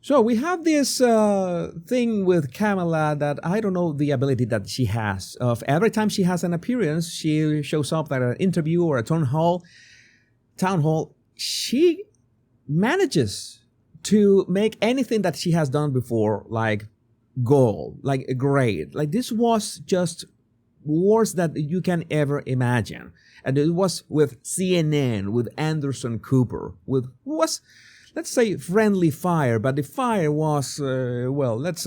So we have this thing with Kamala that I don't know the ability that she has. Of every time she has an appearance, she shows up at an interview or a town hall. She manages to make anything that she has done before like gold, like great. Like this was just worse that you can ever imagine. And it was with CNN, with Anderson Cooper, with who was, let's say, friendly fire, but the fire was let's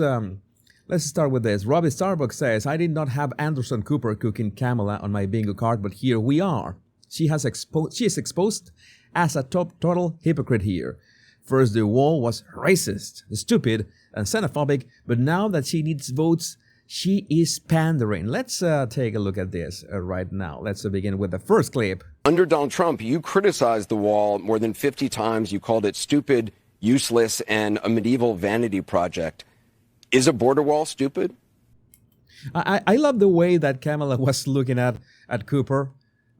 start with this. Robbie Starbuck says, "I did not have Anderson Cooper cooking Kamala on my bingo card, but here we are. She is exposed as a total hypocrite here. First, the wall was racist, stupid, and xenophobic, but now that she needs votes, she is pandering." Let's take a look at this right now. Let's begin with the first clip. Under Donald Trump, you criticized the wall more than 50 times. You called it stupid, useless, and a medieval vanity project. Is a border wall stupid? I love the way that Kamala was looking at Cooper.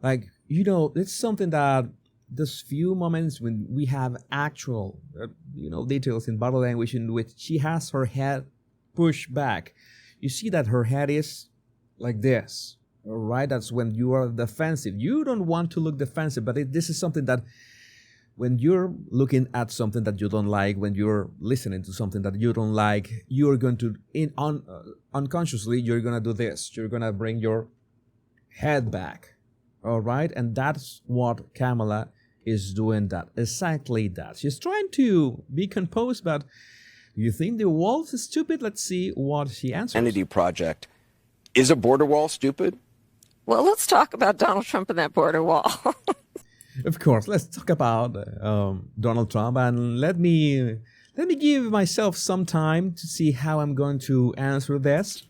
Like, it's something that those few moments when we have actual, details in body language in which she has her head pushed back. You see that her head is like this, all right? That's when you are defensive. You don't want to look defensive, but this is something that when you're looking at something that you don't like, when you're listening to something that you don't like, you're going to, unconsciously, you're going to do this. You're going to bring your head back, all right? And that's what Kamala is doing, that exactly that. She's trying to be composed, but you think the wall is stupid? Let's see what she answers. Vanity project. Is a border wall stupid? Well, let's talk about Donald Trump and that border wall. Of course, let's talk about Donald Trump, and let me give myself some time to see how I'm going to answer this.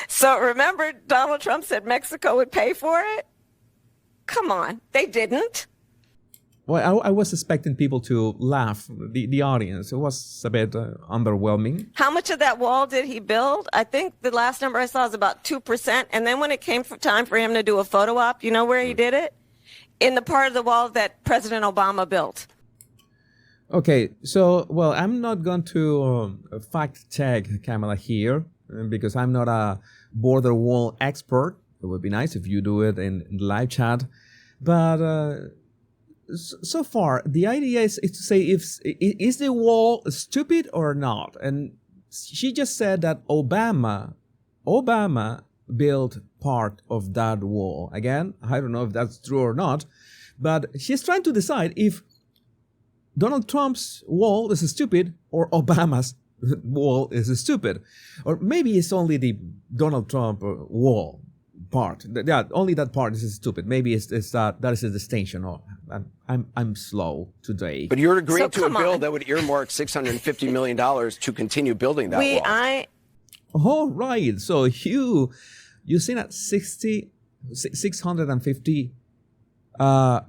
So remember, Donald Trump said Mexico would pay for it? Come on, they didn't. Well, I was expecting people to laugh, the audience. It was a bit underwhelming. How much of that wall did he build? I think the last number I saw was about 2%. And then when it came time for him to do a photo op, you know where he did it? In the part of the wall that President Obama built. Okay, so, well, I'm not going to fact check Kamala here because I'm not a border wall expert. It would be nice if you do it in live chat. But so far, the idea is to say is the wall stupid or not? And she just said that Obama built part of that wall. Again, I don't know if that's true or not, but she's trying to decide if Donald Trump's wall is stupid or Obama's wall is stupid. Or maybe it's only the Donald Trump wall part. Yeah, only that part is stupid. Maybe it's that is a distinction. Oh, I'm slow today. But you're agreeing to a bill that would earmark $650 million to continue building that wall. All right. So you seen at 650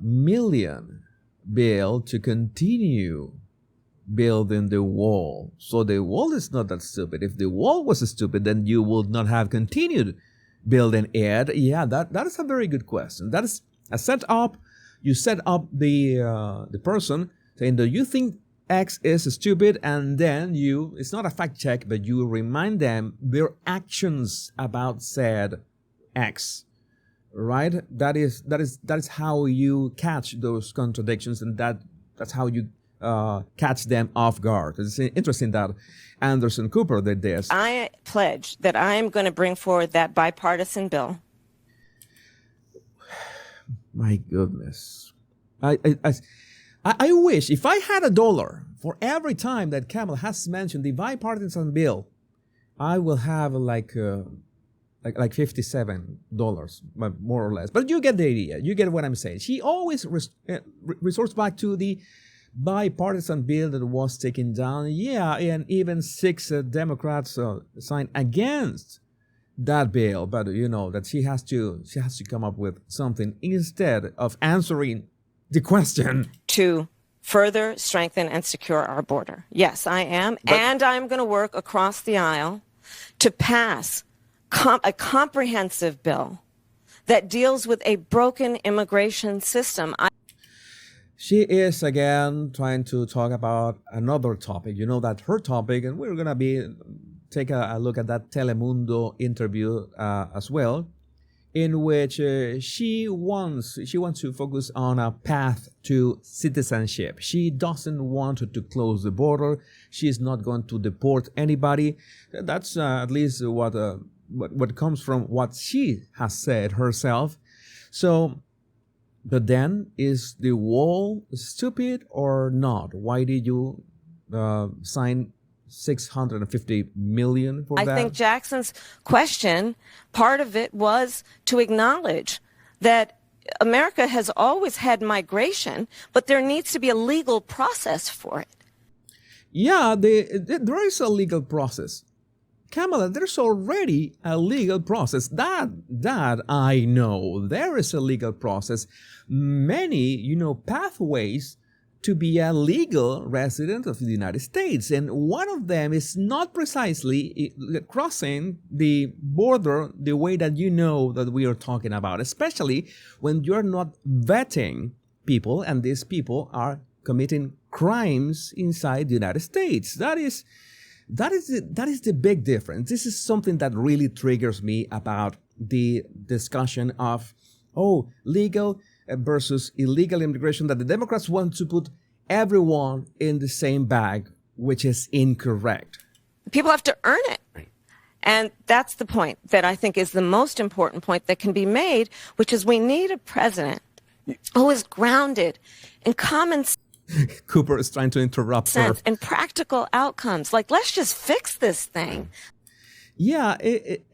million bill to continue building the wall. So the wall is not that stupid. If the wall was stupid, then you would not have continued building it. Yeah, that is a very good question. That is a setup. You set up the person saying, do you think X is stupid? And then it's not a fact check, but you remind them their actions about said X, right? That is how you catch those contradictions, and that's how you catch them off guard. It's interesting that Anderson Cooper did this. I pledge that I am going to bring forward that bipartisan bill. My goodness. I wish if I had $1 for every time that Kamala has mentioned the bipartisan bill, I will have like $57, more or less. But you get the idea. You get what I'm saying. She always resorts back to the bipartisan bill that was taken down. Yeah, and even 6 Democrats signed against that bill. But that she has to come up with something instead of answering the question. To further strengthen and secure our border. Yes, I am. And I'm going to work across the aisle to pass a comprehensive bill that deals with a broken immigration system. She is again trying to talk about another topic. You know that her topic, and we're gonna be take a look at that Telemundo interview as well, in which she wants to focus on a path to citizenship. She doesn't want to close the border. She is not going to deport anybody. That's at least what comes from what she has said herself. So. But then, is the wall stupid or not? Why did you sign $650 million for that? I think Jackson's question, part of it was to acknowledge that America has always had migration, but there needs to be a legal process for it. Yeah, there is a legal process. Kamala, there's already a legal process. That I know. There is a legal process. Many, pathways to be a legal resident of the United States. And one of them is not precisely crossing the border the way that that we are talking about, especially when you're not vetting people and these people are committing crimes inside the United States. That is the big difference. This is something that really triggers me about the discussion of, legal versus illegal immigration, that the Democrats want to put everyone in the same bag, which is incorrect. People have to earn it. Right. And that's the point that I think is the most important point that can be made, which is we need a president who is grounded in common sense. Cooper is trying to interrupt her. And practical outcomes. Like, let's just fix this thing. Yeah,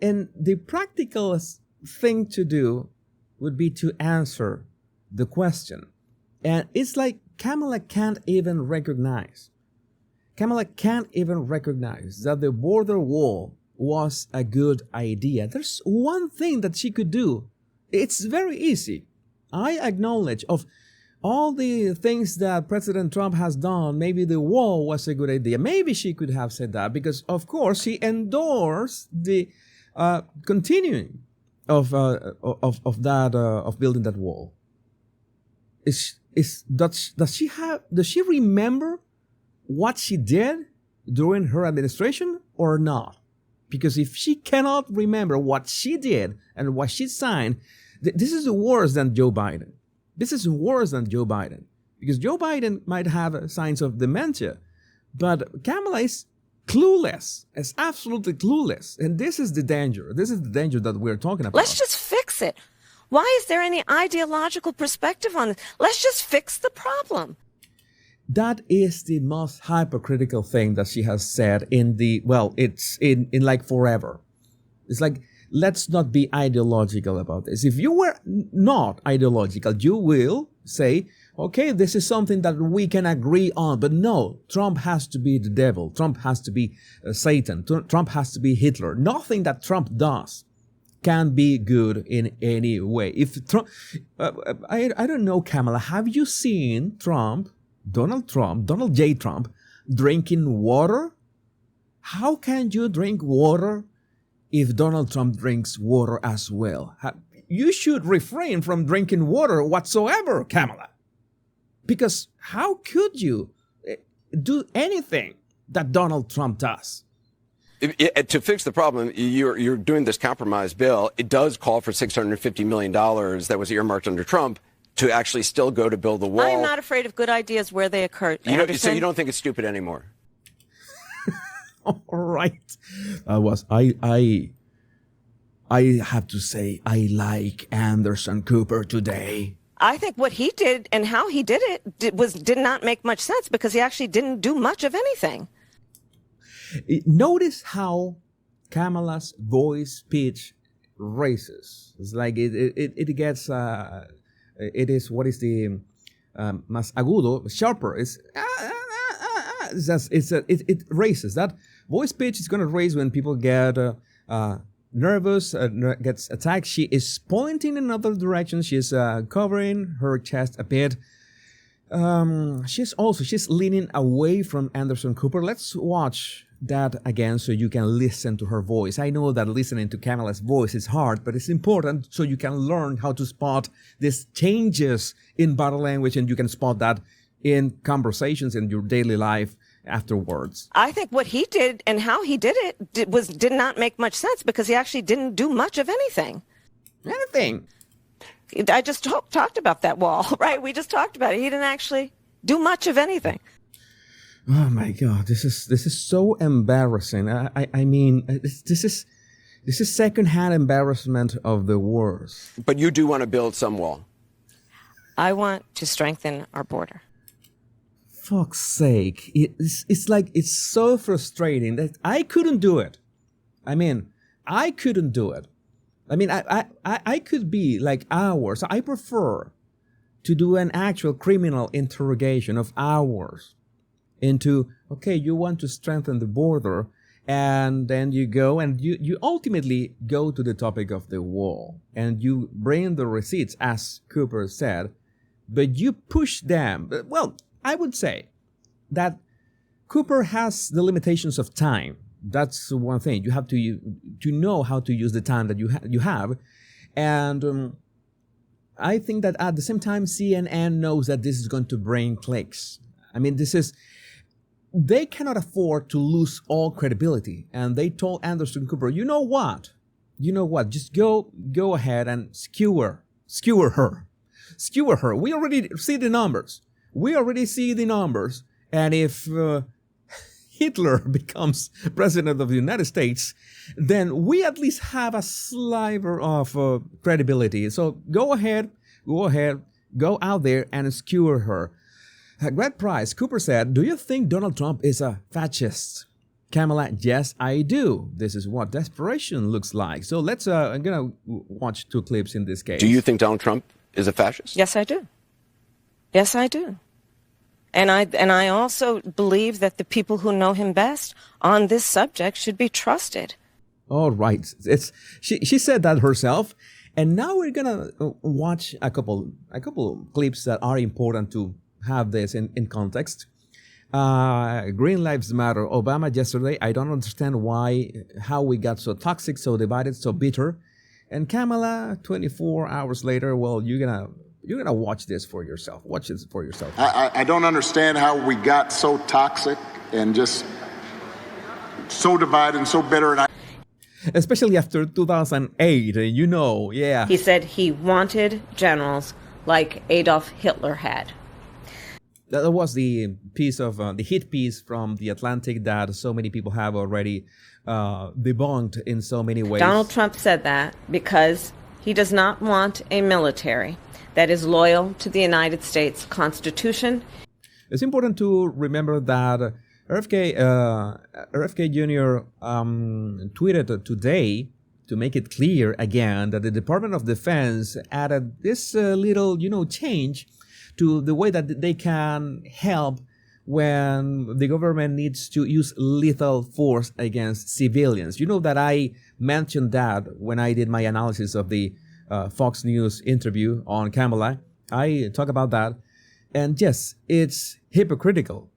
and the practical thing to do would be to answer the question. And it's like Kamala can't even recognize that the border wall was a good idea. There's one thing that she could do. It's very easy. I acknowledge of all the things that President Trump has done, maybe the wall was a good idea. Maybe she could have said that because, of course, she endorsed the continuing of building that wall. Does she remember what she did during her administration or not? Because if she cannot remember what she did and what she signed, this is worse than Joe Biden. This is worse than Joe Biden, because Joe Biden might have signs of dementia, but Kamala is clueless, is absolutely clueless. And this is the danger. This is the danger that we're talking about. Let's just fix it. Why is there any ideological perspective on this? Let's just fix the problem. That is the most hypocritical thing that she has said it's in like forever. It's like, let's not be ideological about this. If you were not ideological, you will say, okay, this is something that we can agree on. But no, Trump has to be the devil. Trump has to be Satan. Trump has to be Hitler. Nothing that Trump does can be good in any way. If Trump, I don't know, Kamala, have you seen Donald J. Trump, drinking water? How can you drink water if Donald Trump drinks water as well? You should refrain from drinking water whatsoever, Kamala. Because how could you do anything that Donald Trump does? To fix the problem, you're doing this compromise bill. It does call for $650 million that was earmarked under Trump to actually still go to build the wall. I am not afraid of good ideas where they occur. So you don't think it's stupid anymore? All right. I have to say, I like Anderson Cooper today. I think what he did and how he did it did not make much sense because he actually didn't do much of anything. Notice how Kamala's voice pitch raises. It's like it gets, it is, what is the más agudo, sharper. It raises. That voice pitch is going to raise when people get nervous, gets attacked. She is pointing in another direction. She's covering her chest a bit. She's leaning away from Anderson Cooper. Let's watch that again so you can listen to her voice. I know that listening to Kamala's voice is hard, but it's important so you can learn how to spot these changes in body language, and you can spot that in conversations in your daily life afterwards. I think what he did and how he did it did not make much sense, because he actually didn't do much of anything. Anything. I just talked about that wall, right? We just talked about it. He didn't actually do much of anything. Oh my God, this is so embarrassing. I mean, this is secondhand embarrassment of the worst. But you do want to build some wall. I want to strengthen our border. Fuck's sake. It's like, it's so frustrating that I couldn't do it. I mean, I couldn't do it. I mean, I could be like hours. I prefer to do an actual criminal interrogation of hours into, okay, you want to strengthen the border, and then you go and you ultimately go to the topic of the wall, and you bring the receipts, as Cooper said, but you push them. Well, I would say that Cooper has the limitations of time. That's one thing. You have to know how to use the time that you have. And I think that at the same time, CNN knows that this is going to bring clicks. I mean, they cannot afford to lose all credibility. And they told Anderson Cooper, you know what? Just go ahead and skewer her. Skewer her. We already see the numbers. And if Hitler becomes president of the United States, then we at least have a sliver of credibility. So go ahead, go out there and skewer her. At Greg Price, Cooper said, do you think Donald Trump is a fascist? Kamala, yes, I do. This is what desperation looks like. So let's, I'm going to watch two clips in this case. Do you think Donald Trump is a fascist? Yes, I do. Yes, I do. And I also believe that the people who know him best on this subject should be trusted. All right. She said that herself. And now we're going to watch a couple clips that are important to have this in context. Green Lives Matter. Obama yesterday. I don't understand how we got so toxic, so divided, so bitter. And Kamala, 24 hours later, well, you're gonna watch this for yourself. Watch this for yourself. I don't understand how we got so toxic and just so divided and so bitter. Especially after 2008, yeah. He said he wanted generals like Adolf Hitler had. That was the piece of the hit piece from The Atlantic that so many people have already debunked in so many ways. Donald Trump said that because he does not want a military that is loyal to the United States Constitution. It's important to remember that RFK Jr. Tweeted today to make it clear again that the Department of Defense added this little, change to the way that they can help when the government needs to use lethal force against civilians. You know that I mentioned that when I did my analysis of the Fox News interview on Kamala. I talk about that. And yes, it's hypocritical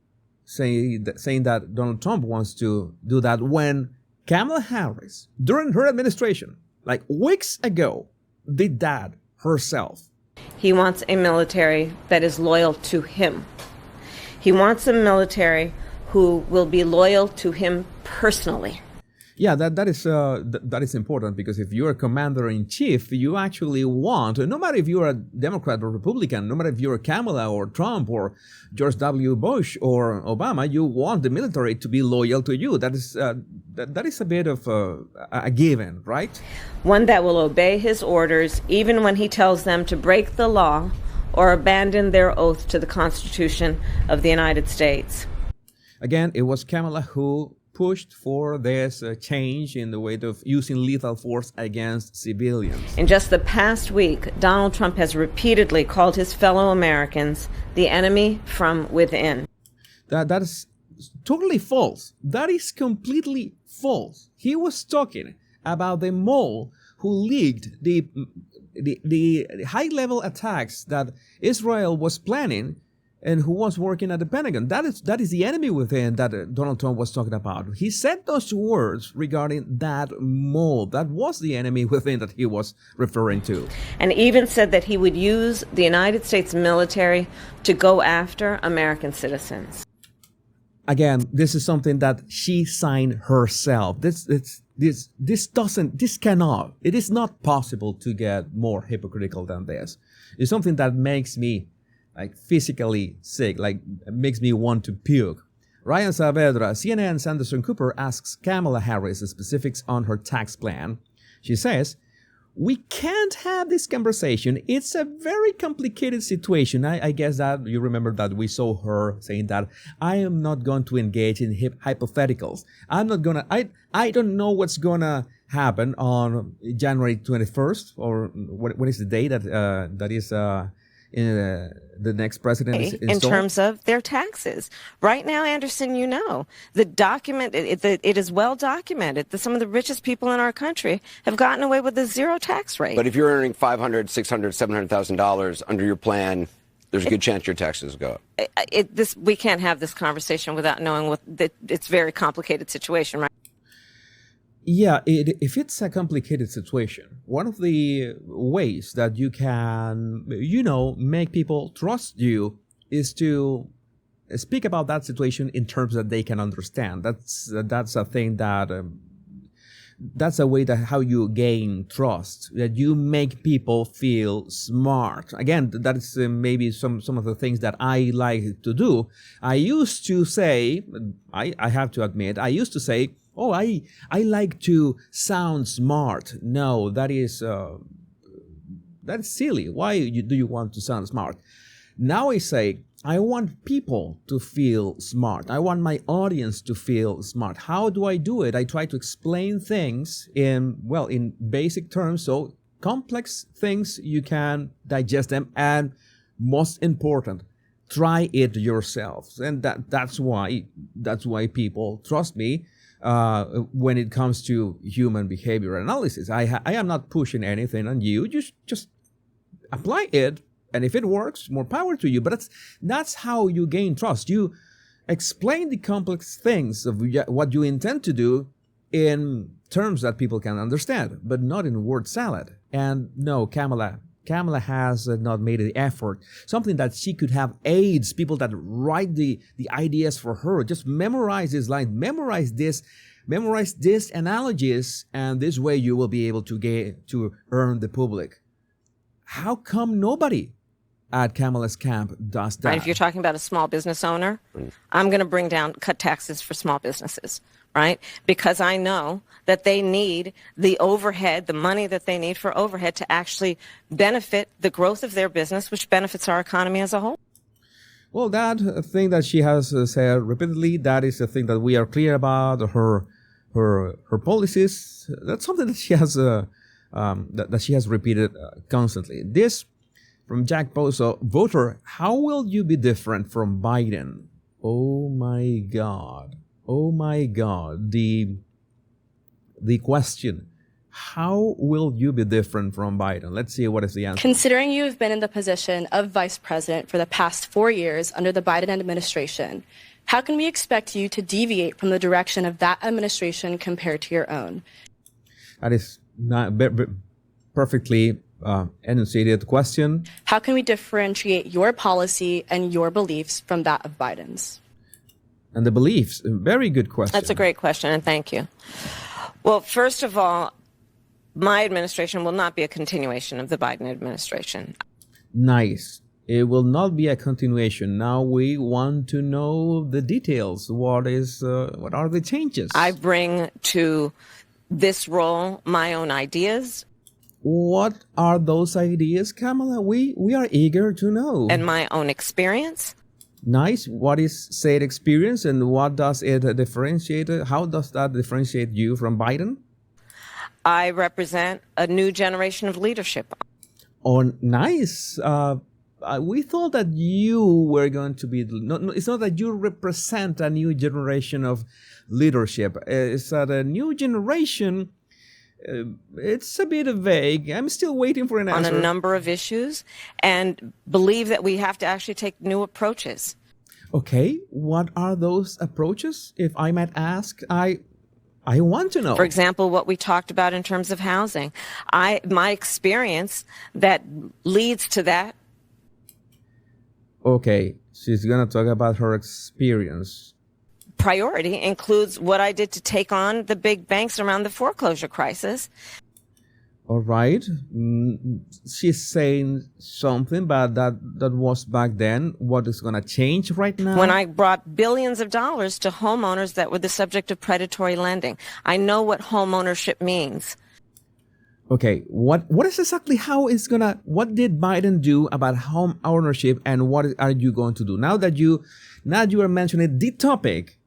saying that Donald Trump wants to do that when Kamala Harris, during her administration, like weeks ago, did that herself. He wants a military that is loyal to him. He wants a military who will be loyal to him personally. Yeah, that is important, because if you're a commander-in-chief, you actually want, no matter if you're a Democrat or Republican, no matter if you're Kamala or Trump or George W. Bush or Obama, you want the military to be loyal to you. That is a bit of a given, right? One that will obey his orders even when he tells them to break the law or abandon their oath to the Constitution of the United States. Again, it was Kamala who pushed for this change in the way of using lethal force against civilians. In just the past week, Donald Trump has repeatedly called his fellow Americans the enemy from within. That is totally false. That is completely false. He was talking about the mole who leaked the high-level attacks that Israel was planning and who was working at the Pentagon. That is the enemy within that Donald Trump was talking about. He said those words regarding that mold. That was the enemy within that he was referring to. And even said that he would use the United States military to go after American citizens. Again, this is something that she signed herself. It is not possible to get more hypocritical than this. It's something that makes me physically sick, makes me want to puke. Ryan Saavedra, CNN's Anderson Cooper asks Kamala Harris the specifics on her tax plan. She says, "We can't have this conversation. It's a very complicated situation." I guess that you remember that we saw her saying that I am not going to engage in hypotheticals. I don't know what's gonna happen on January 21st, or what is the day that is the next president is In installed? terms of their taxes. Right now, Anderson, the document, it is well documented that some of the richest people in our country have gotten away with a zero tax rate. But if you're earning $500,000, $600,000, $700,000 under your plan, there's a good chance your taxes go up. We can't have this conversation without knowing it's a very complicated situation, right? Yeah, if it's a complicated situation, one of the ways that you can, make people trust you is to speak about that situation in terms that they can understand. That's a thing that's a way that how you gain trust, that you make people feel smart. Again, that is maybe some of the things that I like to do. I used to say, I have to admit, "Oh, I like to sound smart." No, that's silly. Why do you want to sound smart? Now I say, I want people to feel smart. I want my audience to feel smart. How do I do it? I try to explain things in basic terms, so complex things you can digest them, and most important, try it yourselves. And that's why people trust me when it comes to human behavior analysis. I am not pushing anything on you. Just apply it, and if it works, more power to you. But that's how you gain trust. You explain the complex things of what you intend to do in terms that people can understand, but not in word salad. And no, Kamala has not made the effort. Something that she could have aides, people that write the ideas for her. Just memorize this line, memorize this analogies, and this way you will be able to earn the public. How come nobody at Kamala's camp does that? Right, if you're talking about a small business owner, I'm going to cut taxes for small businesses, right? Because I know that they need the overhead, the money that they need for overhead to actually benefit the growth of their business, which benefits our economy as a whole. Well, that thing that she has said repeatedly, that is the thing that we are clear about, her policies. That's something that she has that she has repeated constantly. This from Jack Pozo, voter, how will you be different from Biden? Oh my God. The question, how will you be different from Biden? Let's see what is the answer. Considering you have been in the position of vice president for the past 4 years under the Biden administration, how can we expect you to deviate from the direction of that administration compared to your own? That is not perfectly enunciated question. How can we differentiate your policy and your beliefs from that of Biden's? And the beliefs, very good question. That's a great question, and thank you. Well, first of all, my administration will not be a continuation of the Biden administration. Nice. It will not be a continuation. Now we want to know the details. What are the changes? I bring to this role my own ideas. What are those ideas, Kamala? We are eager to know. And my own experience. Nice. What is said experience, and what does it differentiate? How does that differentiate you from Biden? I represent a new generation of leadership. Oh, nice. We thought that you were going to be... No, it's not that you represent a new generation of leadership. It's that a new generation it's a bit vague. I'm still waiting for an answer. On a number of issues, and believe that we have to actually take new approaches. Okay, what are those approaches, if I might ask? I want to know. For example, what we talked about in terms of housing. My experience that leads to that. Okay, she's going to talk about her experience. Priority includes what I did to take on the big banks around the foreclosure crisis. All right. She's saying something, but that was back then. What is going to change right now? When I brought billions of dollars to homeowners that were the subject of predatory lending. I know what home ownership means. Okay, what is exactly what did Biden do about home ownership, and what are you going to do? Now that you are mentioning the topic,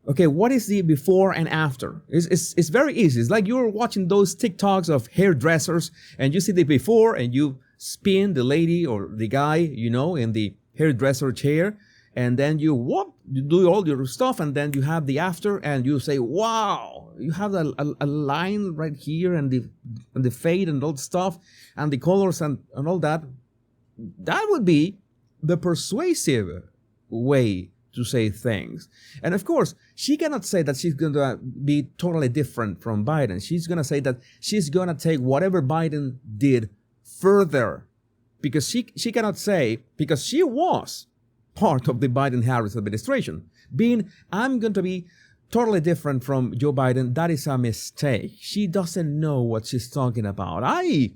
okay, what is the before and after? It's very easy. It's like you're watching those TikToks of hairdressers, and you see the before, and you spin the lady or the guy, in the hairdresser chair, and then you do all your stuff, and then you have the after, and you say, wow, you have a line right here, and the fade and all the stuff, and the colors and all that. That would be the persuasive way to say things. And of course, she cannot say that she's going to be totally different from Biden. She's going to say that she's going to take whatever Biden did further, because she cannot say, because she was part of the Biden-Harris administration, I'm going to be totally different from Joe Biden. That is a mistake. She doesn't know what she's talking about. I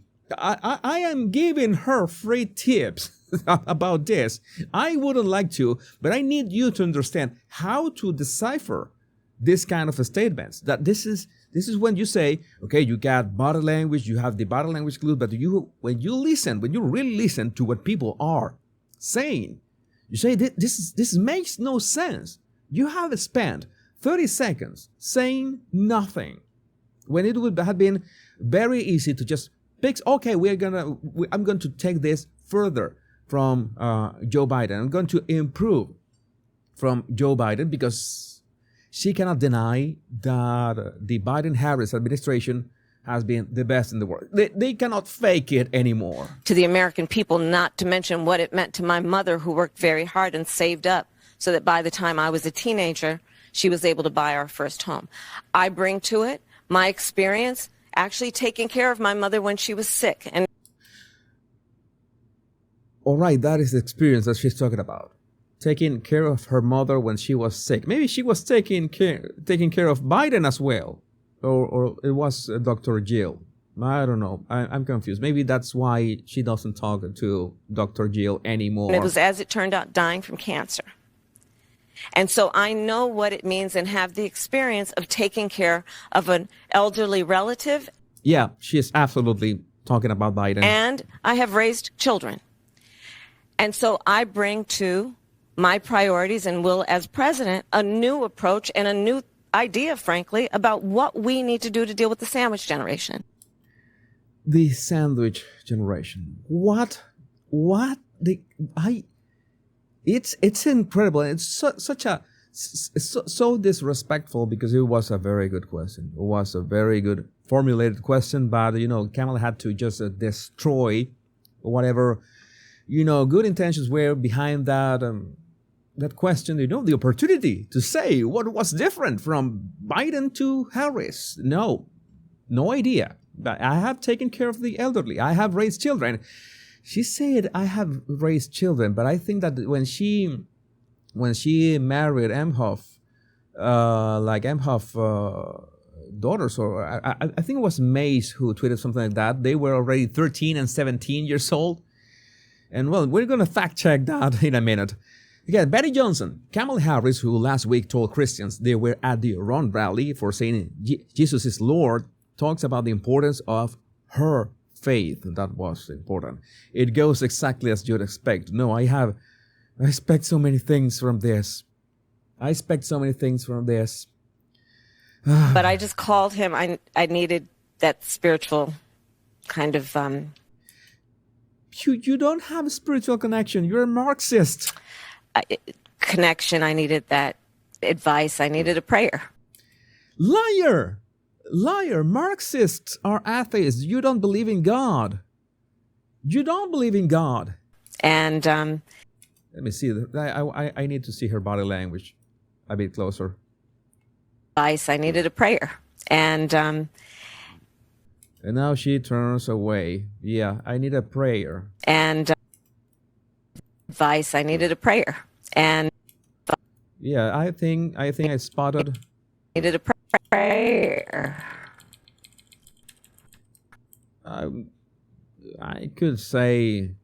am giving her free tips about this. I wouldn't like to, but I need you to understand how to decipher this kind of statements. That this is when you say, okay, you got body language, you have the body language clue, but when you really listen to what people are saying, you say, this makes no sense. You have spent 30 seconds saying nothing, when it would have been very easy to just pick, okay, I'm going to take this further from Joe Biden. I'm going to improve from Joe Biden, because she cannot deny that the Biden-Harris administration has been the best in the world. They cannot fake it anymore. To the American people, not to mention what it meant to my mother, who worked very hard and saved up so that by the time I was a teenager, she was able to buy our first home. I bring to it my experience actually taking care of my mother when she was sick. And all right, that is the experience that she's talking about. Taking care of her mother when she was sick. Maybe she was taking care of Biden as well. Or it was Dr. Jill. I don't know. I'm confused. Maybe that's why she doesn't talk to Dr. Jill anymore. it was, as it turned out, dying from cancer. And so I know what it means and have the experience of taking care of an elderly relative. Yeah, she is absolutely talking about Biden. And I have raised children. And so I bring to my priorities, and will as president, a new approach and a new idea, frankly, about what we need to do to deal with the sandwich generation. The sandwich generation. It's incredible. It's so disrespectful, because it was a very good question. It was a very good formulated question, but Kamala had to just destroy whatever good intentions were behind that question, the opportunity to say what was different from Biden to Harris. No idea. I have taken care of the elderly. I have raised children. She said, I have raised children, but I think that when she married Emhoff, daughters, or I think it was Mace who tweeted something like that. They were already 13 and 17 years old. And well, we're going to fact check that in a minute. Again, Betty Johnson, Kamala Harris, who last week told Christians they were at the wrong rally for saying Jesus is Lord, talks about the importance of her faith. That was important. It goes exactly as you'd expect. No, I expect so many things from this. But I just called him. I needed that spiritual kind of... You don't have a spiritual connection. You're a Marxist. Connection. I needed that advice. I needed a prayer. Liar! Liar, Marxists are atheists. You don't believe in God. You don't believe in God. And Let me see. I need to see her body language a bit closer. advice, I needed a prayer. And now she turns away. Yeah, I need a prayer. and advice, I needed a prayer. And Yeah, I think I spotted. needed a prayer. I could say.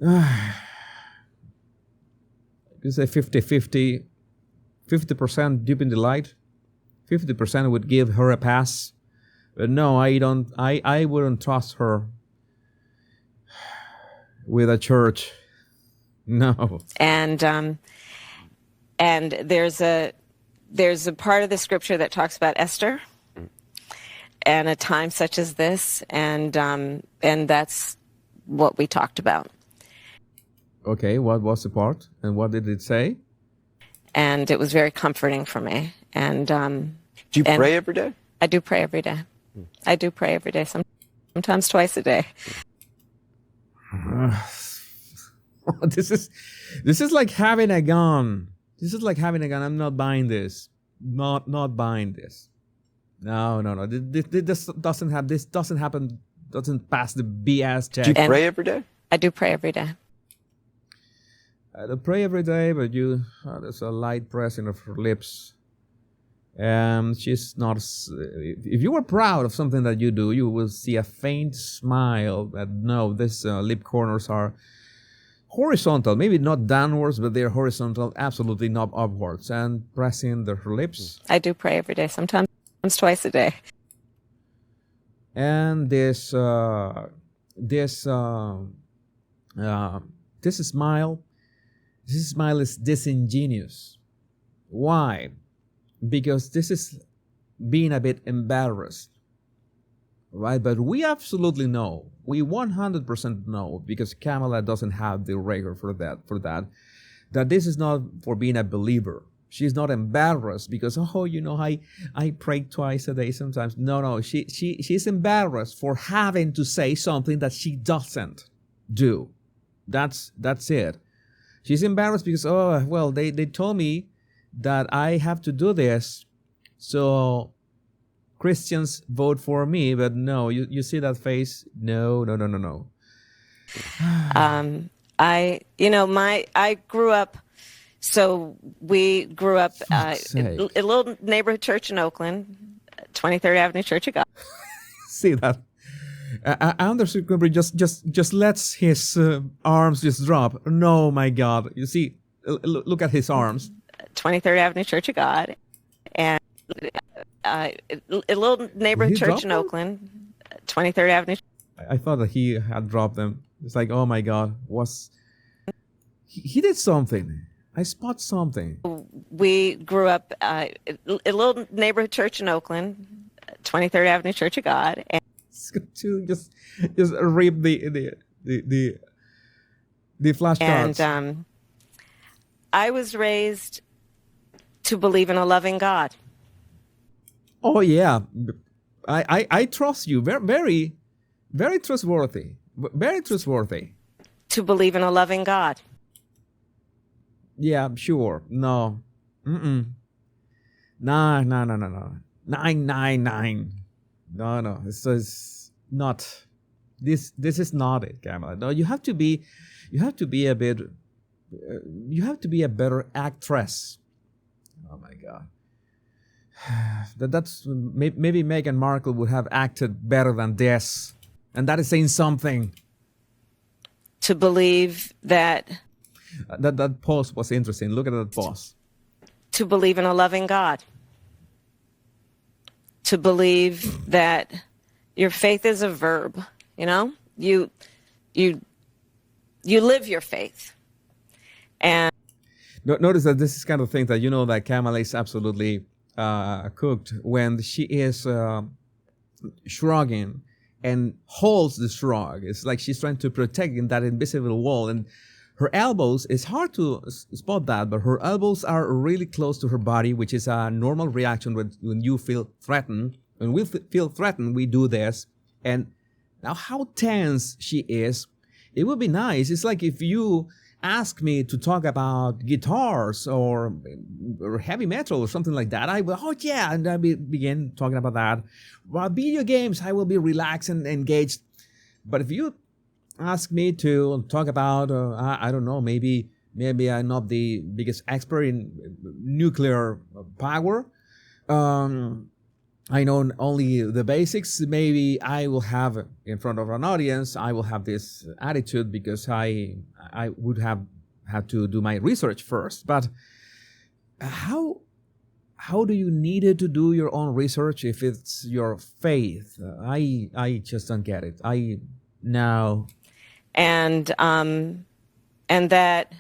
I could say 50-50. 50% deep in the light. 50% would give her a pass. But no, I don't. I wouldn't trust her with a church. No. And there's a part of the scripture that talks about Esther and a time such as this, and that's what we talked about. Okay, what was the part, and what did it say? And it was very comforting for me. And Do you pray every day? I do pray every day. I do pray every day, sometimes twice a day. This is like having a gun. This is like having a gun. I'm not buying this. Not buying this. No. This doesn't happen. Doesn't pass the BS check. Do you pray every day? I do pray every day. I don't pray every day, but there's a light pressing of her lips. She's not. If you were proud of something that you do, you will see a faint smile. That no, these lip corners are horizontal, maybe not downwards, but they're horizontal, absolutely not upwards, and pressing her lips. I do pray every day, sometimes twice a day. And this smile is disingenuous. Why? Because this is being a bit embarrassed, right? But we absolutely know, we 100% know, because Kamala doesn't have the record for that this is not for being a believer. She's not embarrassed because, I pray twice a day sometimes. No, she's embarrassed for having to say something that she doesn't do. That's it. She's embarrassed because, they told me that I have to do this, so Christians vote for me. But no, you see that face? No. I grew up. So we grew up a little neighborhood church in Oakland, 23rd Avenue Church of God. See that? Anderson Cooper just lets his arms just drop. No, my God! You see, look at his arms. 23rd Avenue Church of God, and a little neighborhood church in Oakland, 23rd Avenue. I thought that he had dropped them. It's like, oh my God, he did something. I spot something. We grew up a little neighborhood church in Oakland, 23rd Avenue Church of God, and to just rip the flashcards. And I was raised to believe in a loving God. Oh yeah, I trust you. Very, very, very trustworthy. Very trustworthy. To believe in a loving God. Yeah, sure. No. No. 999. No. This is not. This is not it, Kamala. No, you have to be a bit. You have to be a better actress. Oh my God. That's maybe Meghan Markle would have acted better than this, and that is saying something. To believe that. That pause was interesting. Look at that pause. To believe in a loving God. To believe that your faith is a verb. You live your faith. And notice that this is kind of thing that that Kamala is absolutely cooked when she is shrugging and holds the shrug. It's like she's trying to protect in that invisible wall, and Her elbows, it's hard to spot that, but her elbows are really close to her body, which is a normal reaction when you feel threatened. When we feel threatened, we do this. And now how tense she is, it would be nice. It's like if you ask me to talk about guitars or heavy metal or something like that, I will, oh yeah, and I begin talking about that. While video games, I will be relaxed and engaged. But if you ask me to talk about, I don't know, maybe I'm not the biggest expert in nuclear power. I know only the basics. Maybe I will have, in front of an audience, I will have this attitude because I would have had to do my research first. But how do you need to do your own research if it's your faith? I just don't get it. No. And that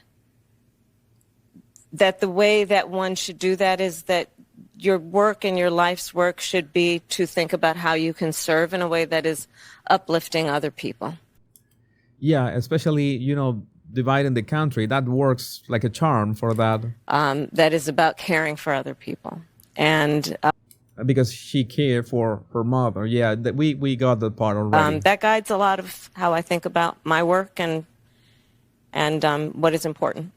the way that one should do that is that your work and your life's work should be to think about how you can serve in a way that is uplifting other people. Yeah, especially, dividing the country. That works like a charm for that. That is about caring for other people. And because she cared for her mother. Yeah, we got that part already. that guides a lot of how I think about my work and what is important.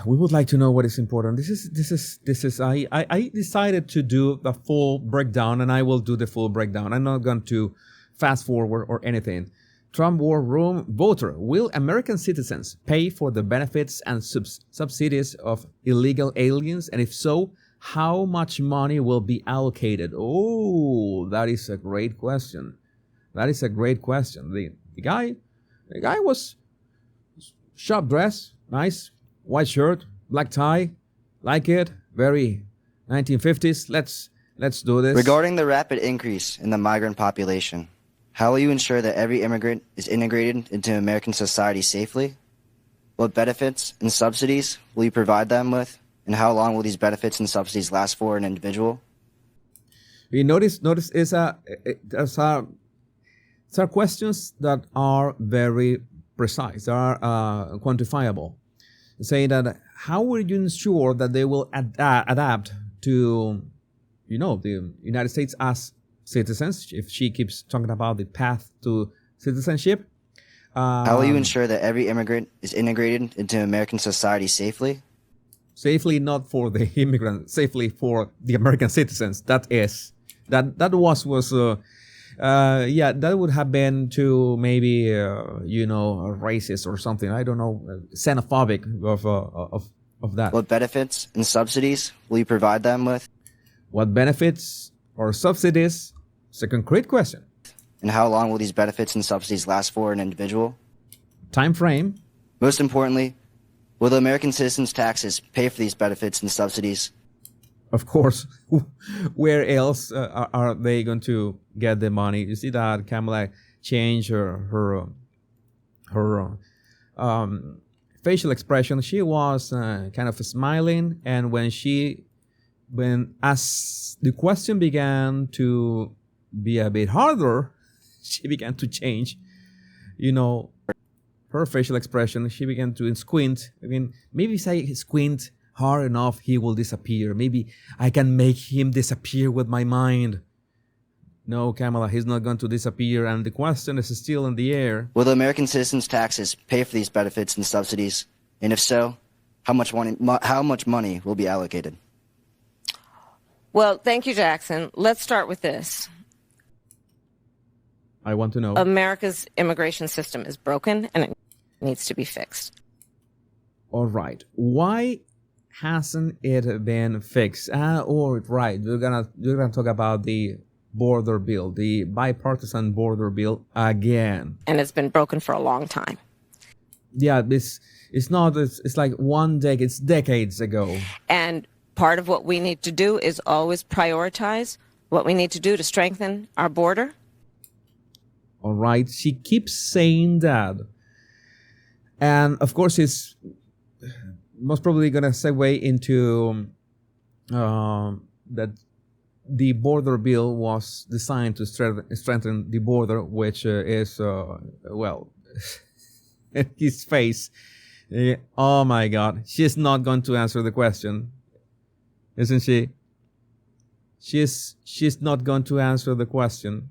We would like to know what is important. This is. I decided to do the full breakdown, and I will do the full breakdown. I'm not going to fast forward or anything. Trump War Room voter: will American citizens pay for the benefits and subsidies of illegal aliens? And if so, how much money will be allocated? Oh, that is a great question. The guy was sharp dress, nice. White shirt, black tie, like it, very 1950s. Let's do this. Regarding the rapid increase in the migrant population, how will you ensure that every immigrant is integrated into American society safely? What benefits and subsidies will you provide them with? And how long will these benefits and subsidies last for an individual? We notice there are questions that are very precise, they are quantifiable. Saying that how will you ensure that they will adapt to, the United States as citizens? If she keeps talking about the path to citizenship. How will you ensure that every immigrant is integrated into American society safely? Safely, not for the immigrant, safely for the American citizens. That would have been to maybe, racist or something. I don't know, xenophobic of that. What benefits and subsidies will you provide them with? What benefits or subsidies? It's a concrete question. And how long will these benefits and subsidies last for an individual? Time frame. Most importantly, will the American citizens' taxes pay for these benefits and subsidies? Of course. Where else are they going to get the money? You see that Kamala changed her facial expression. She was kind of smiling, and as the question began to be a bit harder, she began to change. Her facial expression. She began to squint. I mean, maybe if I squint hard enough, he will disappear. Maybe I can make him disappear with my mind. No, Kamala, he's not going to disappear, and the question is still in the air. Will the American citizens' taxes pay for these benefits and subsidies? And if so, how much money will be allocated? Well, thank you, Jackson. Let's start with this. I want to know. America's immigration system is broken, and it needs to be fixed. All right. Why hasn't it been fixed? Right. We're gonna talk about the border bill, the bipartisan border bill again. And it's been broken for a long time. Yeah, it's like one decade, it's decades ago. And part of what we need to do is always prioritize what we need to do to strengthen our border. All right. She keeps saying that. And of course, it's most probably going to segue into that the border bill was designed to strengthen the border, which is, His face. Oh my God. She's not going to answer the question. Isn't she? She's not going to answer the question.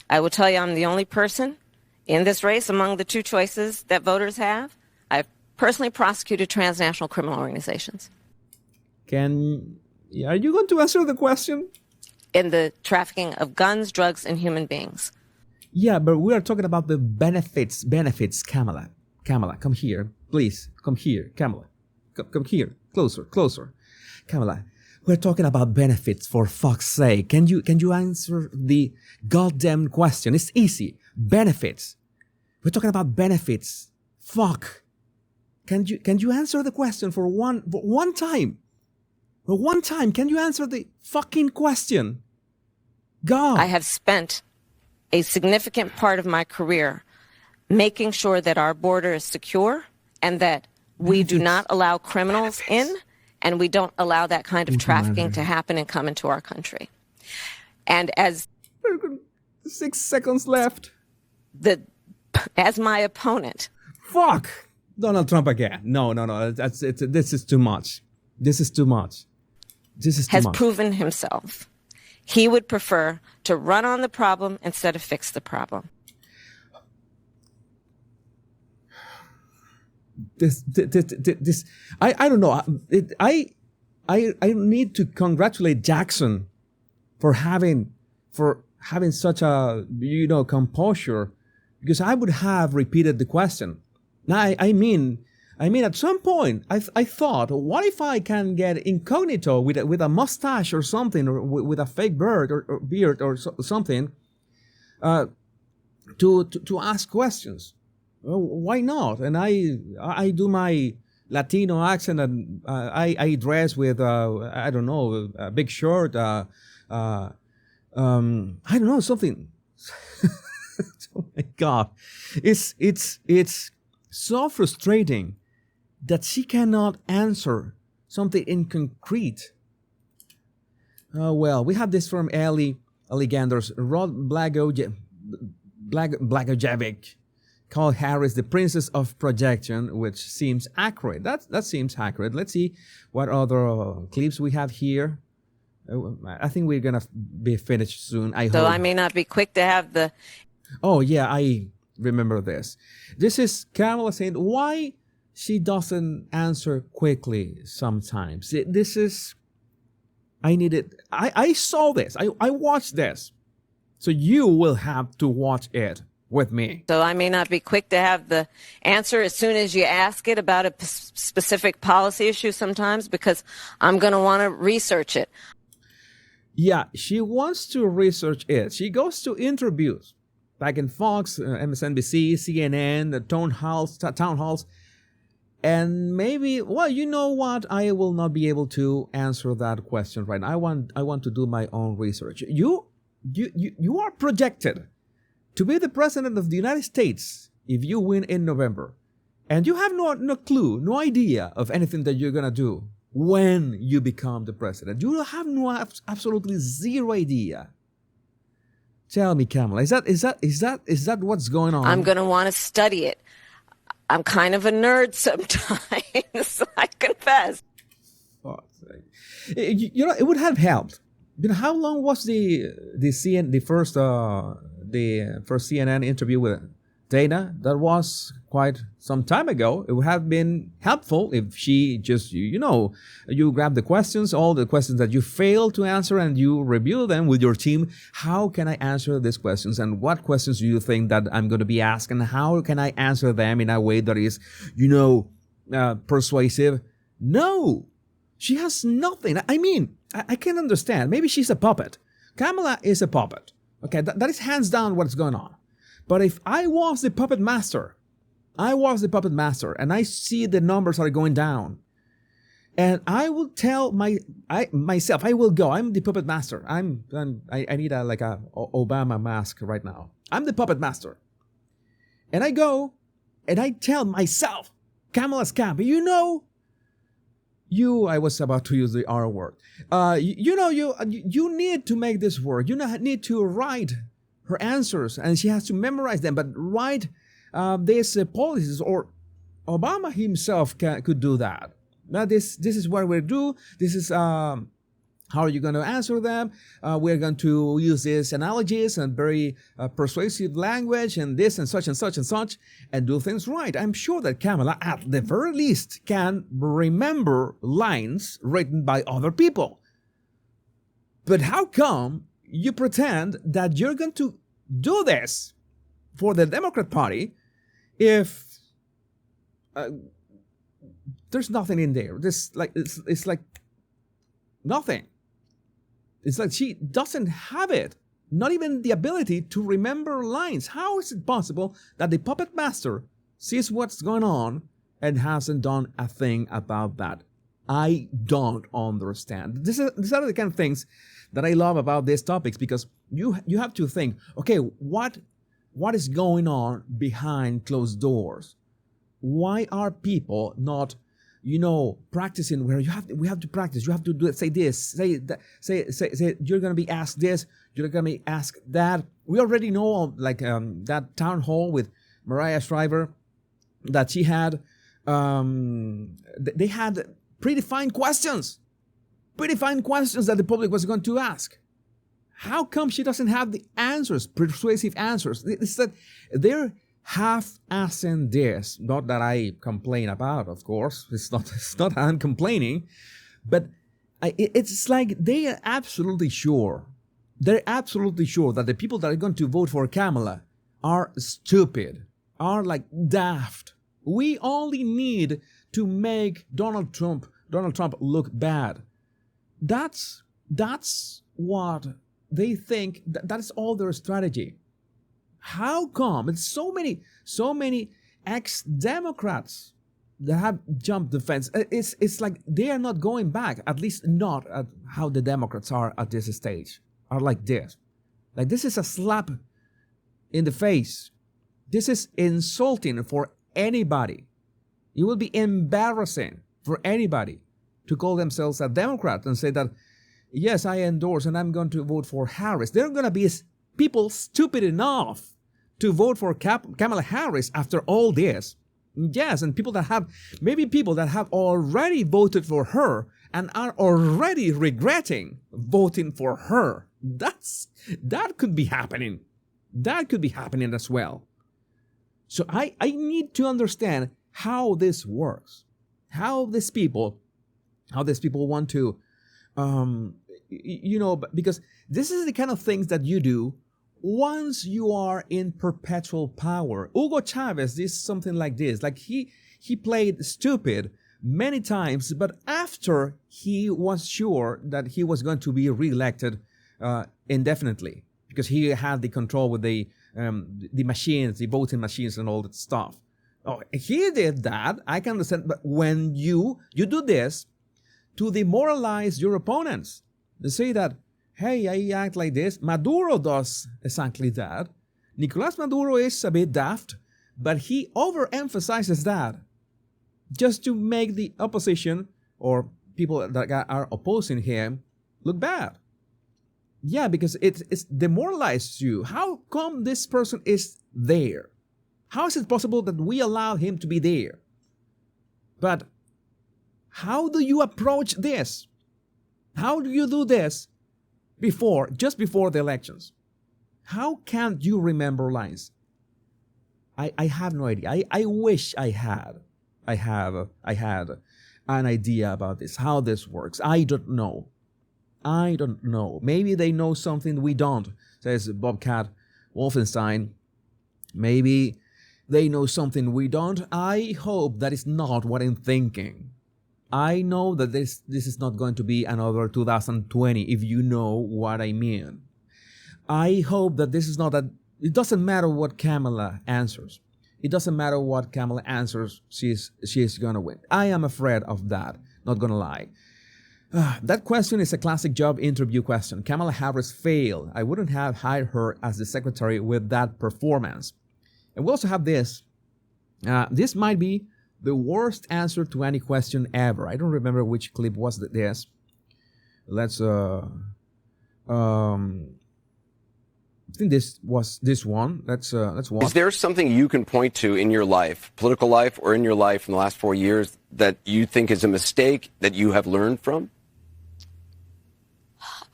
I will tell you I'm the only person in this race among the two choices that voters have. I've personally prosecuted transnational criminal organizations. Are you going to answer the question? In the trafficking of guns, drugs, and human beings. Yeah, but we are talking about the benefits, Kamala. Kamala, come here. Please, come here. Kamala, come here. Closer. Kamala, we're talking about benefits, for fuck's sake. Can you answer the goddamn question? It's easy. Benefits. We're talking about benefits. Fuck. Can you answer the question for one time? For one time, can you answer the fucking question? God. I have spent a significant part of my career making sure that our border is secure and that we do not allow criminals in, and we don't allow that kind of trafficking to happen and come into our country. And as 6 seconds left. As my opponent. Fuck! Donald Trump again. No. This is too much. Has proven himself. He would prefer to run on the problem instead of fix the problem. I don't know. I need to congratulate Jackson for having such a composure, because I would have repeated the question. Now I mean at some point I thought, what if I can get incognito with a mustache or something, or with a fake beard or beard or something, to ask questions. Why not? And I do my Latino accent, and I dress with I don't know, a big shirt, I don't know, something. Oh my God, it's so frustrating that she cannot answer something in concrete. Well, we have this from Ellie Ganders. Rod Blagojevic called Harris the princess of projection, which seems accurate. That seems accurate. Let's see what other clips we have here. I think we're gonna be finished soon. I hope. I may not be quick to have the. Oh yeah, I remember this. This is Kamala saying why she doesn't answer quickly sometimes. This is. I needed. I saw this. I watched this. So you will have to watch it with me. So I may not be quick to have the answer as soon as you ask it about a specific policy issue sometimes, because I'm going to want to research it. Yeah, she wants to research it. She goes to interviews back in Fox, MSNBC, CNN, the town halls, and maybe, well, you know what? I will not be able to answer that question right now. I want to do my own research. You are projected to be the president of the United States if you win in November. And you have no clue, no idea of anything that you're going to do when you become the president. You have absolutely zero idea. Tell me, Kamala, is that what's going on? I'm going to want to study it. I'm kind of a nerd sometimes, I confess. It would have helped. How long was the first CNN interview with Dana? That was quite some time ago. It would have been helpful if she just, you grab the questions, all the questions that you failed to answer, and you review them with your team. How can I answer these questions? And what questions do you think that I'm going to be asked? And how can I answer them in a way that is, persuasive? No, she has nothing. I mean, I can understand. Maybe she's a puppet. Kamala is a puppet. Okay, that is hands down what's going on. But if I was the puppet master, and I see the numbers are going down, and I will tell myself, I will go. I'm the puppet master. I need a Obama mask right now. I'm the puppet master, and I go, and I tell myself, Kamala's camp. I was about to use the R word. You need to make this work. You need to write her answers, and she has to memorize them, but write these policies, or Obama himself could do that. Now this is what we do. This is how are you going to answer them? We're going to use these analogies and very persuasive language and this and such and such and such, and do things right. I'm sure that Kamala, at the very least, can remember lines written by other people. But how come you pretend that you're going to do this for the Democrat Party if there's nothing in there? It's like nothing. It's like she doesn't have it. Not even the ability to remember lines. How is it possible that the puppet master sees what's going on and hasn't done a thing about that? I don't understand. These are the kind of things that I love about these topics, because you have to think, okay, what is going on behind closed doors? Why are people not practicing where we have to practice? You have to do it, say this, say that, say you're going to be asked this, you're going to be asked that. We already know, like that town hall with Mariah Shriver that she had. They had predefined questions that the public was going to ask. How come she doesn't have the answers, persuasive answers? It's that they're half-assing this. Not that I complain about, of course. It's not I'm complaining, but it's like they are absolutely sure. They're absolutely sure that the people that are going to vote for Kamala are stupid, are like daft. We only need to make Donald Trump look bad. That's what they think. That's all their strategy. How come it's so many ex-Democrats that have jumped the fence? It's like they are not going back, at least not at how the Democrats are at this stage, are like this. Like, this is a slap in the face. This is insulting for anybody. It will be embarrassing for anybody to call themselves a Democrat and say that, yes, I endorse and I'm going to vote for Harris. There are going to be people stupid enough to vote for Kamala Harris after all this. Yes, and people that have already voted for her and are already regretting voting for her. That could be happening. That could be happening as well. So I need to understand how this works. How these people want to, because this is the kind of things that you do once you are in perpetual power. Hugo Chavez did something like this. Like he played stupid many times, but after he was sure that he was going to be reelected indefinitely, because he had the control with the machines, the voting machines and all that stuff. Oh, he did that. I can understand. But when you do this to demoralize your opponents, they say that, hey, I act like this. Maduro does exactly that. Nicolas Maduro is a bit daft, but he overemphasizes that just to make the opposition or people that are opposing him look bad. Yeah, because it's demoralized you. How come this person is there? How is it possible that we allow him to be there? But how do you approach this? How do you do this just before the elections? How can't you remember lines? I have no idea. I wish I had an idea about this, how this works. I don't know. Maybe they know something we don't, says Bobcat Wolfenstein. Maybe they know something we don't. I hope that is not what I'm thinking. I know that this is not going to be another 2020, if you know what I mean. I hope that this is not that. It doesn't matter what Kamala answers. It doesn't matter what Kamala answers, she's going to win. I am afraid of that, not going to lie. That question is a classic job interview question. Kamala Harris failed. I wouldn't have hired her as the secretary with that performance. And we also have this. This might be the worst answer to any question ever. I don't remember which clip was this. Let's I think this was this one. That's one. Is there something you can point to in your life, political life, or in your life in the last 4 years that you think is a mistake that you have learned from?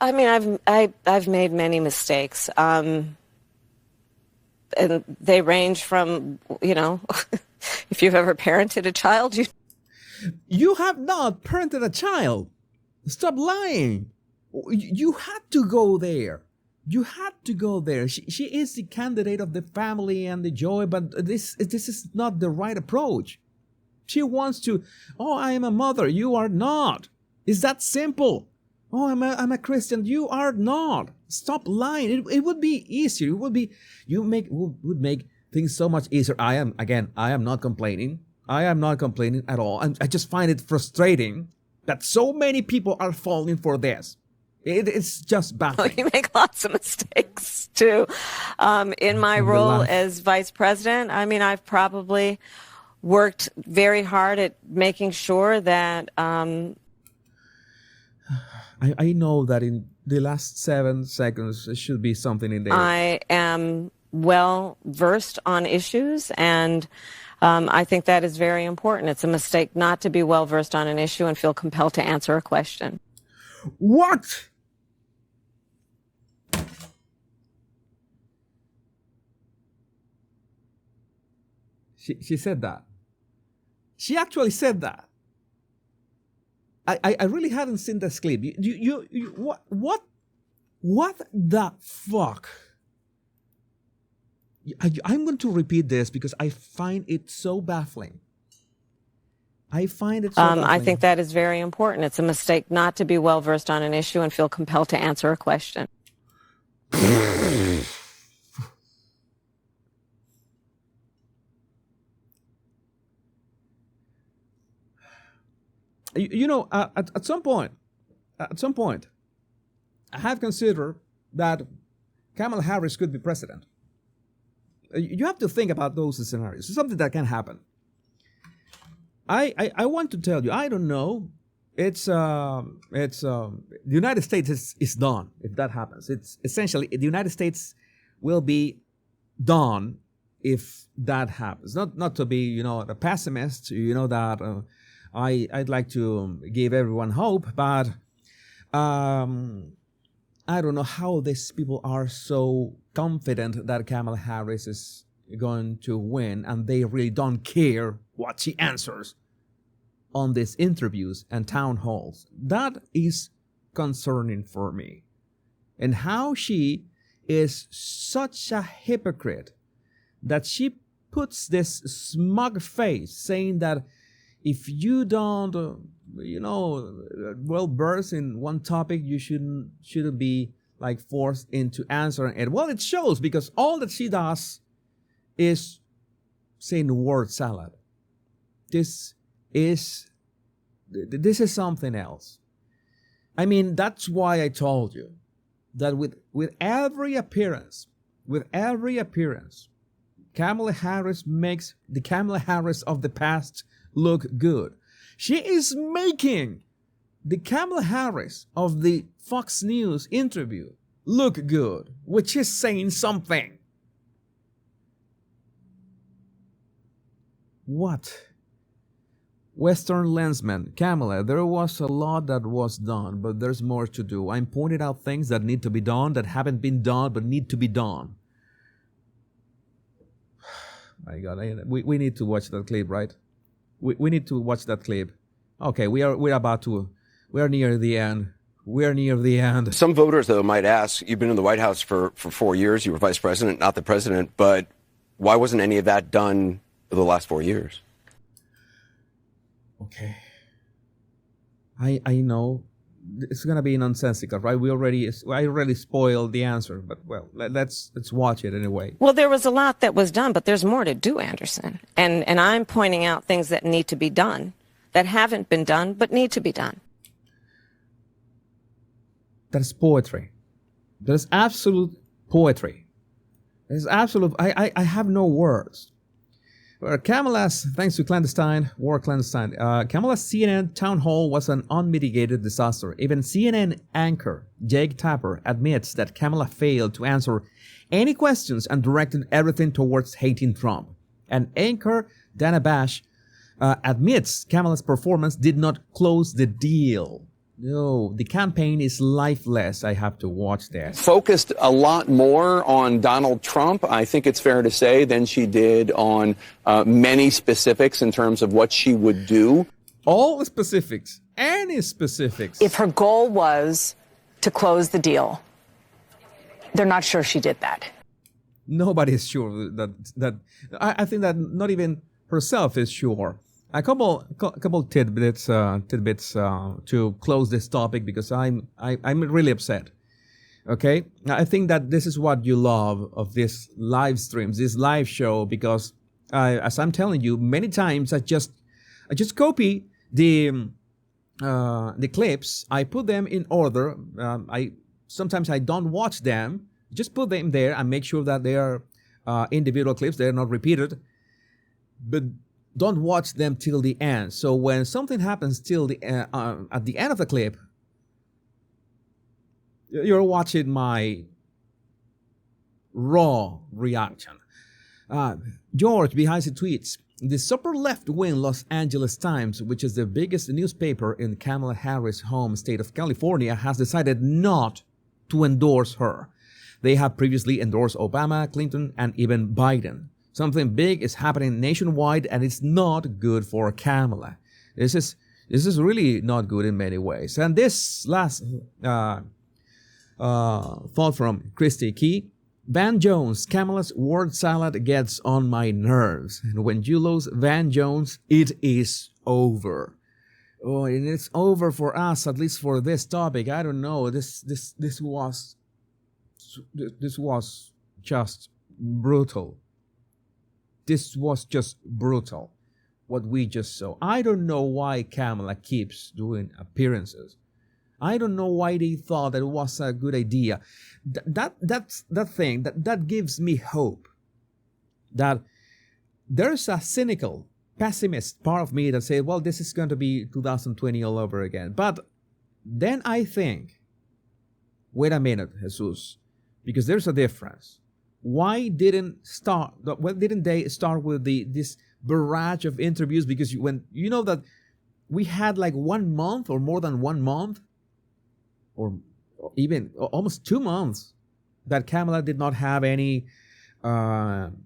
I mean, I've made many mistakes, and they range from, you know, if you've ever parented a child, You have not parented a child. Stop lying. You had to go there. You had to go there. She is the candidate of the family and the joy, but this is not the right approach. She wants to, oh, I am a mother. You are not. It's that simple. Oh, I'm a Christian. You are not. Stop lying. It would be easier. It would be, would make things so much easier. I am not complaining. I am not complaining at all. I just find it frustrating that so many people are falling for this. It's just baffling. you make lots of mistakes too. In my role as vice president, I mean, I've probably worked very hard at making sure that. I know that in the last 7 seconds there should be something in there. I am well versed on issues, and I think that is very important. It's a mistake not to be well versed on an issue and feel compelled to answer a question. What? She said that. She actually said that. I really hadn't seen this clip. What the fuck? I'm going to repeat this because I find it so baffling. I find it so baffling. I think that is very important. It's a mistake not to be well versed on an issue and feel compelled to answer a question. You know, at some point, I have considered that Kamala Harris could be president. You have to think about those scenarios. It's something that can happen. I want to tell you, I don't know. The United States is done if that happens. It's essentially the United States will be done if that happens. Not to be, you know, a pessimist. You know that I'd like to give everyone hope, but I don't know how these people are so confident that Kamala Harris is going to win, and they really don't care what she answers on these interviews and town halls. That is concerning for me. And how she is such a hypocrite that she puts this smug face saying that if you don't, well versed in one topic, you shouldn't be like forced into answering it. Well, it shows because all that she does is saying the word salad. This is something else. I mean, that's why I told you that with every appearance, Kamala Harris makes the Kamala Harris of the past look good. She is making the Kamala Harris of the Fox News interview look good, which is saying something. What? Western lensman, Kamala, there was a lot that was done, but there's more to do. I'm pointing out things that need to be done, that haven't been done, but need to be done. My God, we need to watch that clip, right? We need to watch that clip. Okay, we are near the end. We're near the end. Some voters, though, might ask, you've been in the White House for 4 years. You were vice president, not the president. But why wasn't any of that done for the last 4 years? Okay. I know it's going to be nonsensical, right? I already spoiled the answer, but well, let's watch it anyway. Well, there was a lot that was done, but there's more to do, Anderson. And I'm pointing out things that need to be done, that haven't been done, but need to be done. That's poetry. That is absolute poetry. It is absolute. I have no words. Kamala's, thanks to War Clandestine, Kamala's CNN town hall was an unmitigated disaster. Even CNN anchor Jake Tapper admits that Kamala failed to answer any questions and directed everything towards hating Trump. And anchor Dana Bash admits Kamala's performance did not close the deal. No, the campaign is lifeless. I have to watch that. Focused a lot more on Donald Trump, I think it's fair to say, than she did on many specifics in terms of what she would do. All specifics, any specifics. If her goal was to close the deal, they're not sure she did that. Nobody is sure that I think that not even herself is sure. A couple tidbits to close this topic, because I'm really upset. Okay, I think that this is what you love of this live streams, this live show, because as I'm telling you many times, I just copy the clips, I put them in order. Sometimes I don't watch them, just put them there and make sure that they are individual clips, they are not repeated, but don't watch them till the end. So when something happens till the at the end of the clip, you're watching my raw reaction. George behind the tweets: the super left-wing Los Angeles Times, which is the biggest newspaper in Kamala Harris' home state of California, has decided not to endorse her. They have previously endorsed Obama, Clinton, and even Biden. Something big is happening nationwide, and it's not good for Kamala. This is really not good in many ways. And this last thought from Christy Key: Van Jones, Kamala's word salad gets on my nerves. And when you lose Van Jones, it is over. Oh, and it's over for us, at least for this topic. I don't know. This was just brutal. This was just brutal, what we just saw. I don't know why Kamala keeps doing appearances. I don't know why they thought that it was a good idea. That gives me hope that there's a cynical, pessimist part of me that says, well, this is going to be 2020 all over again. But then I think, wait a minute, Jesus, because there's a difference. Why didn't they start with this barrage of interviews? Because when you know that we had like 1 month or more than 1 month, or even almost 2 months, that Kamala did not have any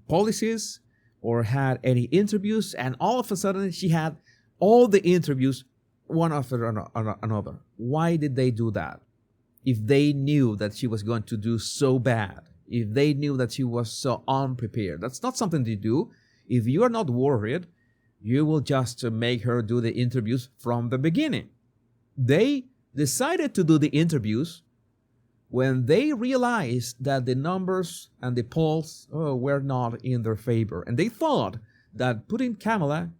policies or had any interviews, and all of a sudden she had all the interviews one after another. Why did they do that? If they knew that she was going to do so bad, if they knew that she was so unprepared, that's not something to do. If you are not worried, you will just make her do the interviews from the beginning. They decided to do the interviews when they realized that the numbers and the polls were not in their favor. And they thought that putting Kamala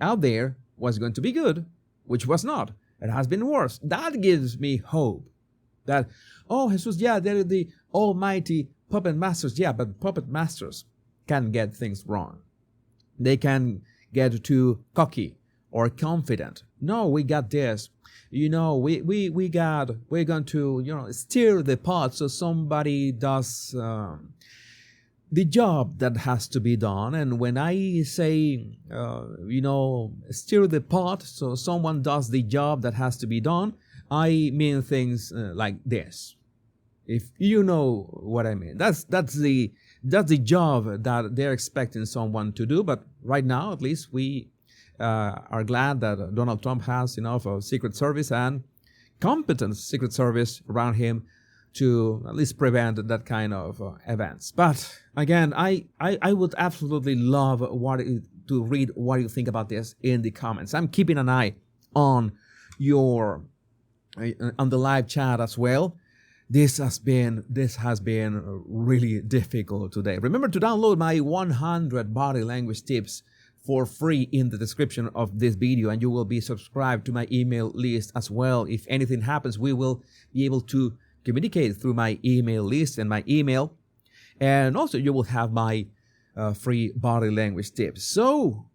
out there was going to be good, which was not. It has been worse. That gives me hope that, Jesus, they're the almighty puppet masters. Yeah, but puppet masters can get things wrong. They can get too cocky or confident. No, we got this. We're going to, stir the pot so somebody does the job that has to be done. And when I say, stir the pot so someone does the job that has to be done, I mean things like this. If you know what I mean. That's the job that they're expecting someone to do. But right now, at least, we are glad that Donald Trump has enough of Secret Service and competent Secret Service around him to at least prevent that kind of events. But again, I would absolutely love to read what you think about this in the comments. I'm keeping an eye on on the live chat as well. This has been really difficult today. Remember to download my 100 body language tips for free in the description of this video, and you will be subscribed to my email list as well. If anything happens, we will be able to communicate through my email list and my email. And also you will have my free body language tips. So